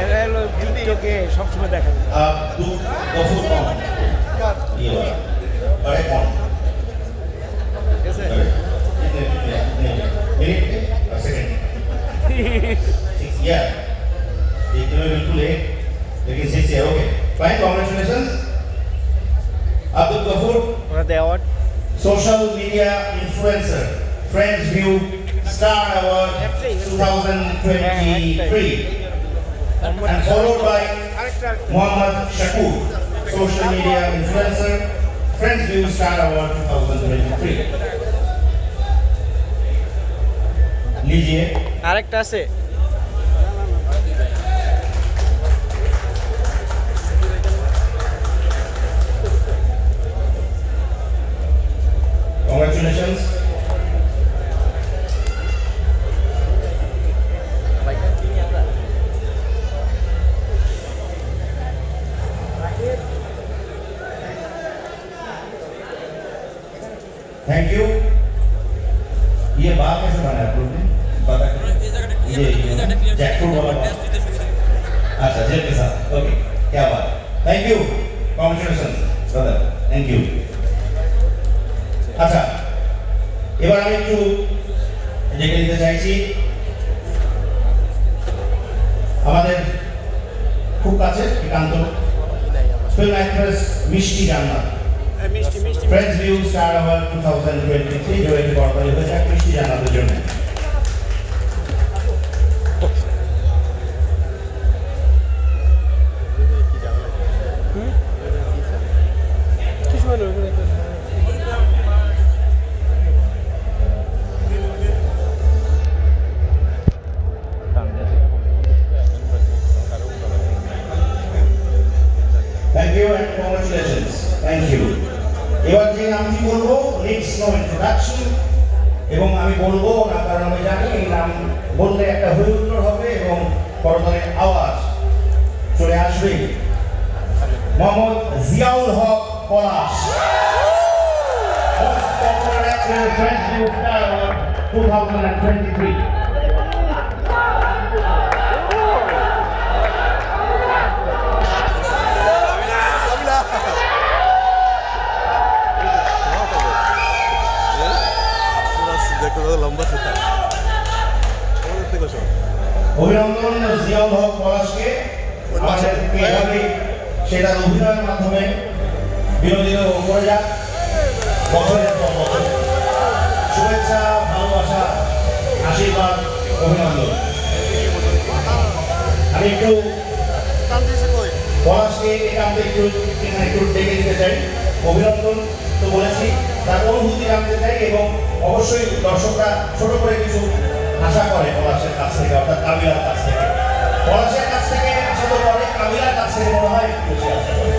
এরা হলো ভিডিওকে সবসময় দেখা যায়। Abdul Ghafur Khan. ये वाला बड़े कौन कैसे मिनट सेकंड या देखने में बिल्कुल लेट लेकिन 6 है okay fine congratulations Abdul Ghafur for the award social media influencer Friends View Star Award 2023 and followed by Muhammad Shakur social media influencer Friends View Star Award 2023 लीजिए আরেকটা আছে congratulations थैंक यू ये बात कैसे बना आप लोग ने पता ये जैकफ्रूट वाला अच्छा जेल के साथ ओके क्या बात thank you congratulations brother thank you अच्छा এবার আমি একটু ডেকে দিতে চাইছি আমাদের খুব কাছে একান্ত ফিল্ম অ্যাক্ট্রেস মিষ্টি জান্নাত Friends View Star Award 2023 जो एक बॉर्डर है जाके मिष्टी জান্নাতের জন্য Thank you and congratulations. Thank you. এবার যে নামটি বলবো needs no introduction এবং আমি বলবো না কারণ আমি জানি এই নাম বললে একটা হইহুল্লোড় হবে এবং করতালের আওয়াজ চলে আসবে মোহাম্মদ জিয়াউল হক পলাশ Most Popular Actor Friends View Star Award 2023 অভিনন্দন জিয়াউল হক পলাশকে আমাদের এইভাবে সেটার অভিনয়ের মাধ্যমে বিনোদিত করে যাক বছরের পর বছর শুভেচ্ছা ভালোবাসা আশীর্বাদ অভিনন্দন আমি একটু পলাশকে এখানে একটু ডেকে দিতে চাই অভিনন্দন তো বলেছি তার অনুভূতি জানতে চাই এবং অবশ্যই দর্শকরা ছোট করে কিছু আশা করে পলাশের কাছ থেকে অর্থাৎ কাবিলার কাছ থেকে পলাশের কাছ থেকে আশা তো করে কাবিলার কাছ থেকে মনে হয় বেশি আশা করে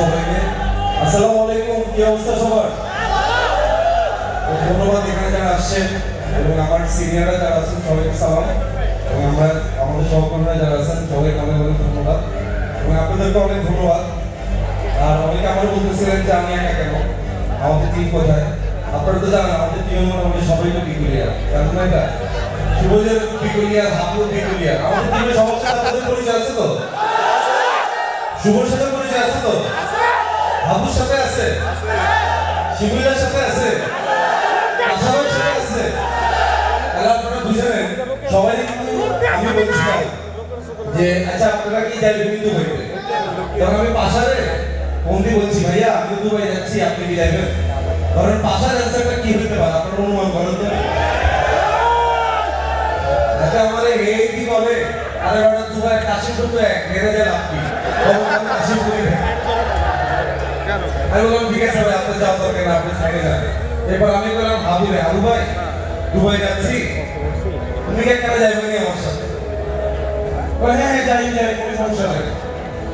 সবাইকে আসসালামু আলাইকুম কি অবস্থা সবার ধন্যবাদ এখানে যারা আসছেন এবং আমার সিনিয়ররা যারা আছেন সবাইকে সালাম এবং আমাদের সহকর্মীরা যারা আছেন সবাইকে অনেক অনেক ধন্যবাদ এবং আপনাদেরকে অনেক ধন্যবাদ আর অনেকে আমার বলতেছিলেন যে আমি একা কেন আমাদের টিম কোথায় আপনারা তো জানেন আমাদের টিম মোটামুটি সবাই তো বিকুলিয়া জানেন না এটা শুভদের বিকুলিয়া হাবুর বিকুলিয়া আমাদের টিমে সবার সাথে আপনাদের পরিচয় আছে তো শুভর সাথে পরিচয় আছে তো হাবুর সাথে আছে শিবুলের সাথে আছে আশাবের সাথে আছে তাহলে আপনারা বুঝে নেন সবাই কিন্তু আমি বলছিলাম যে আচ্ছা আপনারা কি যাবেন কিন্তু বলতে তখন আমি পাশারে ফোন দিয়ে বলছি ভাইয়া আমি দুবাই যাচ্ছি আপনি কি যাবেন ধরেন পাশার অ্যান্সারটা কি হতে পারে আপনারা অনুমান করেন তো আচ্ছা আমাদের এই কি বলে আরে বাবা দুবাই কাশিমপুর এক মেরে যায় আপনি আমি কাশিমপুর আমি বললাম ঠিক আছে ভাই আপনি যাও দরকার না আপনি সাইডে যান এরপর আমি বললাম হাবু ভাই দুবাই যাচ্ছি তুমি কি একা যাবেন আমার সাথে হ্যাঁ যাই কোনো সমস্যা নেই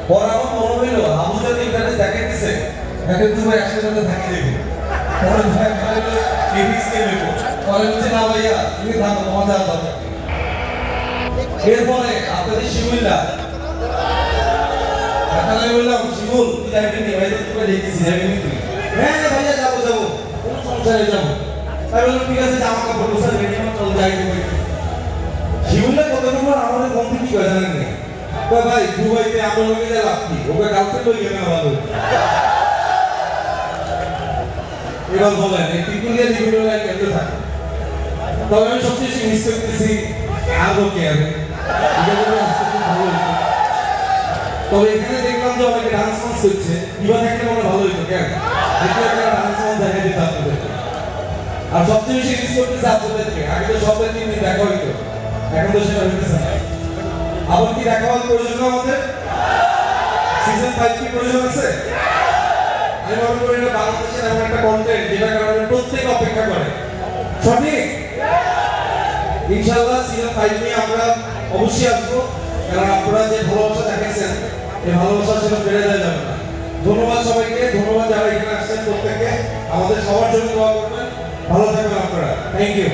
পর আমার মনে হইল হাবু যদি ইন্টারনেট দেখে দিছে দেখে দুবাই একসাথে থাকি দেখি পরে ভাই কে দেখো পরে বলছে না ভাইয়া তুমি থাকো তোমার যাওয়ার দরকার এরপরে আপনাদের শিমুল্লা তাহলে বললাম শিমুল তুই যাবি নি ভাই তোকে দেখতেছি যাবি নি তুই হ্যাঁ ভাইয়া যাবো কোনো সমস্যা নেই যাবো তাই বললাম ঠিক আছে জামা কাপড় গোছায় রেডি হয়ে চল যাই দেবো শিবুল্লা কত নম্বর আমাদের ফোন কি করে জানেন না কয় ভাই দুবাইতে আমরা লোকে যা লাভ কি ওকে গার্লফ্রেন্ড হয়ে গেলে ভালো এবার বলেন এই টিকুলিয়া লিবিডোরা কেমনে থাকে তবে আমি সবচেয়ে বেশি মিস করতেছি আর ওকে আমি তবে এখানে দেখলাম যে অনেকে ডান্স ফান্স করছে এবার একটা মনে ভালো হইতো কেন দেখলে একটা ডান্স ফান্স দেখা যেত আপনাদেরকে আর সবচেয়ে বেশি মিস করতেছে আপনাদেরকে আগে তো সবাই 3 দিন দেখা হইতো এখন তো সেটা হইতেছে না আবার কি দেখা হওয়ার প্রয়োজন আমাদের সিজন 5 কি প্রয়োজন আছে আমি মনে করি এটা বাংলাদেশের এমন একটা কন্টেন্ট যেটা কারণে প্রত্যেক অপেক্ষা করে সঠিক ইনশাআল্লাহ সিজন 5 নিয়ে আমরা অবশ্যই আসবো কারণ আপনারা যে ভালোবাসা দেখাইছেন এই ভালোবাসা সেটা ফেলে দেওয়া যাবে না ধন্যবাদ সবাইকে ধন্যবাদ যারা এখানে আসছেন প্রত্যেককে আমাদের সবার জন্য দোয়া করবেন ভালো থাকবেন আপনারা thank you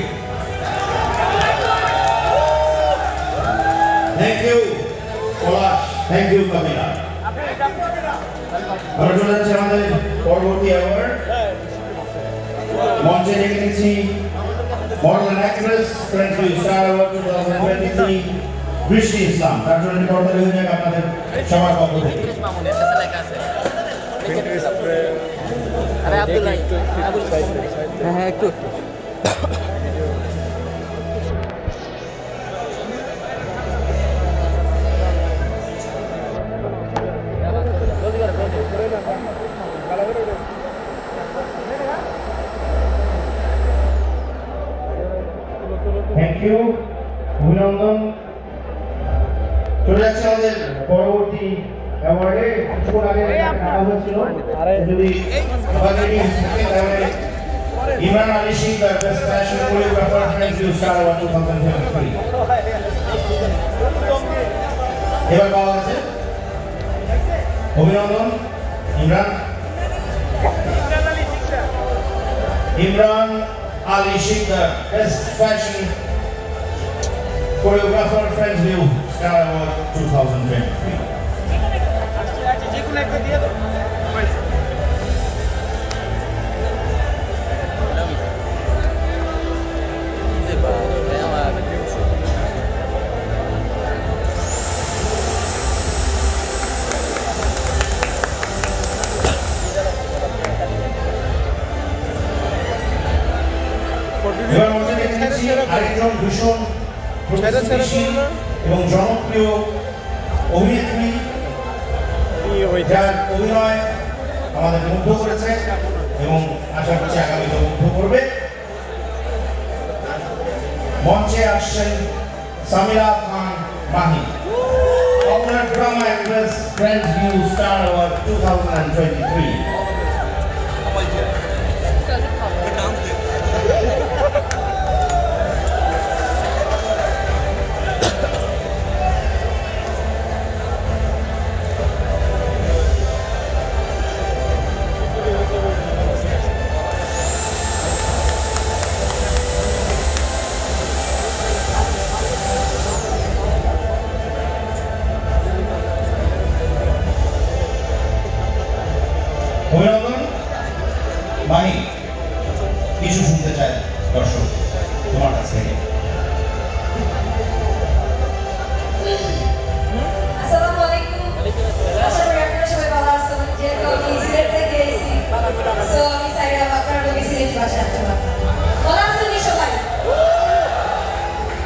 thank you Palash thank you Kamila আমরা চলে যাচ্ছি আমাদের পরবর্তী অ্যাওয়ার্ড মঞ্চে ডেকে নিচ্ছি model and actress friends with star award 2023 Brishti ইসলাম তার জন্য পর্দা হয়ে যাক আপনাদের সবার পক্ষ থেকে হ্যাঁ একটু থ্যাংক ইউ অভিনন্দন চলে যাচ্ছে আমাদের পরবর্তী অ্যাওয়ার্ডে কিছুক্ষণ আগে ডাকা হয়েছিল যদি Imran Ali Sikdar best fashion choreographer friends you star award 2023 এবার পাওয়া গেছে অভিনন্দন Imran Ali Sikdar best fashion choreographer friends you star award 2023 এবার মধ্যে দেখেছি আরেকজন ভীষণ প্রতিশ্রুতিশীল এবং জনপ্রিয় অভিনেত্রী যার অভিনয় আমাদের মুগ্ধ করেছে এবং আশা করছি আগামীতে মুগ্ধ করবে মঞ্চে আসছেন Samira Khan Mahi popular drama actress friends view star award 2023 অভিনন্দন মাহি কিছু শুনতে চাই দর্শক তোমার কাছ থেকে আসসালামু আলাইকুম আশা করি আপনারা সবাই ভালো আছেন যেহেতু আমি সিলেট থেকে এসেছি সো আমি চাইলাম আপনারা লোকে সিলেট ভাষা আসতে পারতাম ভালো আছেন সবাই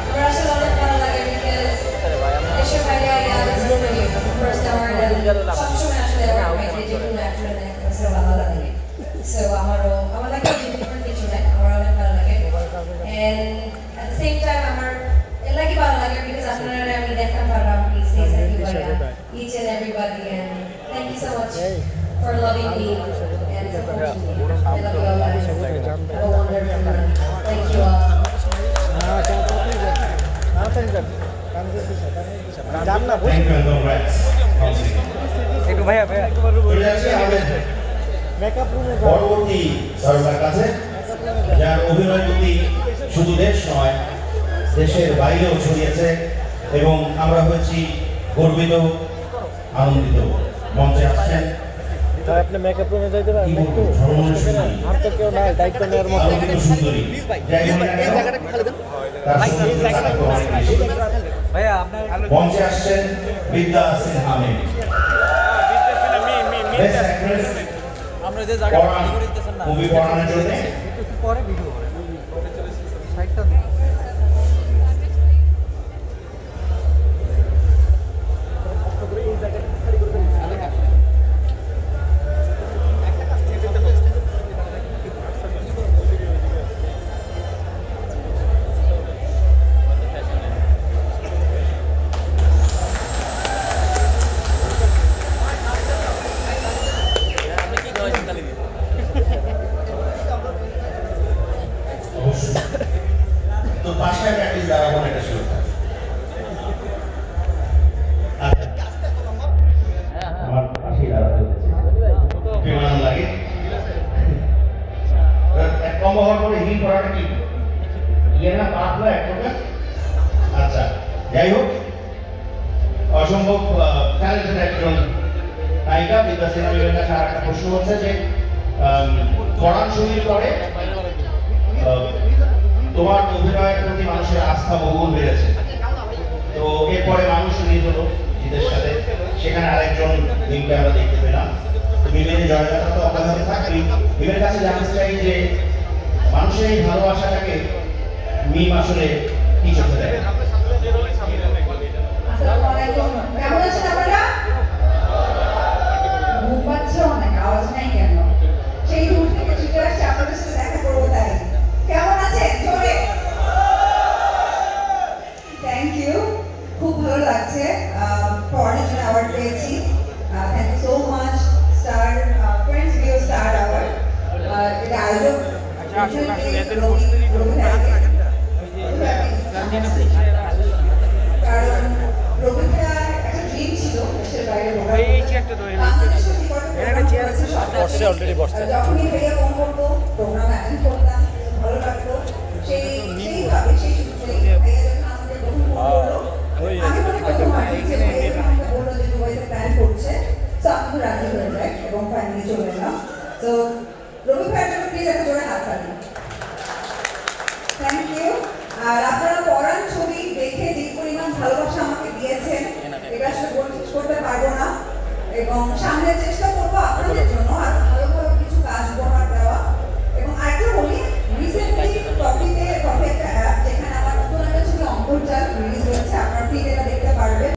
আমার আসলে অনেক ভালো লাগে বিকজ দেশের বাইরে ফার্স্ট অ্যাওয়ার্ড সবসময় আসলে অ্যাওয়ার্ড পাইতে যে কোনো অ্যাক্টর অ্যাক্ট্রেসের ভালো লাগে সো আমার লাগে ডিফারেন্ট কিছু নাই আমার অনেক ভালো লাগে and at the same time আমার লাগে ভালো লাগে বিকজ আপনারা আমি দেখতাম পারলাম each and everybody and thank you so much for loving me and supporting me. I love you all guys. Have a wonderful night. Thank you all. Thank you and congrats. একটু ভাইয়া চলে যাচ্ছি আমাদের পরবর্তী সরকার কাছে যার অভিনয় প্রতি শুধু দেশ নয় দেশের বাইরেও ছড়িয়েছে এবং আমরা হয়েছি গর্বিত আনন্দিত মঞ্চে আসছেন তাই আপনি মেকআপ রুমে যাইতে পারেন কি একটু বলবো, সর্বনাশ কষ্ট করে। সুন্দরী। আর তো কেউ নাই দায়িত্ব নেওয়ার মতো। আলোকিত সুন্দরী। যাই বলি না কেন, তার সৌন্দর্য থাকতে অনেক বেশি। ভাইয়া আপনার মঞ্চে আসছেন বিদ্যা সিনহা ম্যাম। Best actress আমরা যে জায়গা পরাণ, মুভি পড়ানোর জন্য একটু পরে ভিডিও করে সাইডটা অবশ্যই তো পাশায় প্র্যাকটিস দাঁড়াবো না, এটা ছিল আচ্ছা আমার পাশেই দাঁড়াতে হচ্ছে বিমান লাগে এক কম হওয়ার পরে হিল করাটা কি ইয়ে না পাতলা এক প্রকার। আচ্ছা যাই হোক, অসম্ভব ট্যালেন্টেড একজন নায়িকা বিদ্যা সিনহা ম্যামের কাছে আর একটা প্রশ্ন হচ্ছে যে পড়ান শরীর করে তোমার অভিনয়ের প্রতি মানুষের আস্থা বহুগুণ বেড়েছে, তো এরপরে মানুষ নিয়ে হলো জিতের সাথে, সেখানে আরেকজন মিমকে আমরা দেখতে পেলাম। তো মিমের এই জয়গাটা তো অব্যাহত থাকবে। মিমের কাছে জানতে চাই যে মানুষের এই ভালোবাসাটাকে মিম আসলে কি চোখে দেয়? আসসালামু আলাইকুম। কেমন আছেন আপনারা? ঘুম পাচ্ছে অনেক, আওয়াজ নাই কেন? সেই দূর থেকে ছুটে আসছে আপনাদের সাথে দেখা করবো তাই। কেমন আছেন? জোরে। থ্যাংক ইউ, খুব ভালো লাগছে। পড়ানোর জন্য অ্যাওয়ার্ড পেয়েছি। Thank you so much star friends video star award. এটা আয়োজক কারণ রবীন্দ্রার একটা ড্রিম ছিল দেশের বাইরে যখনই ভাইয়া ফোন করতো প্রোগ্রাম অ্যাটেন্ড করতাম, ভালো লাগতো। সেইভাবে সেই সূত্রেই ভাইয়া যখন আমাকে প্রথম ফোন করলো, আমি মনে করতে পারি যে ভাইয়া যখন আমাকে বললো যে দুবাইতে প্ল্যান করছে, তো আমি তো রাজি হয়ে যাই এবং ফাইনালি চলে এলাম। তো রবি ভাইয়ের জন্য প্লিজ একটা জোরে হাত তালি। Thank you. আর আপনারা পড়ান ছবি দেখে যে পরিমাণ ভালোবাসা আমাকে দিয়েছেন, এটা আসলে বলে শেষ করতে পারবো না, এবং সামনে চেষ্টা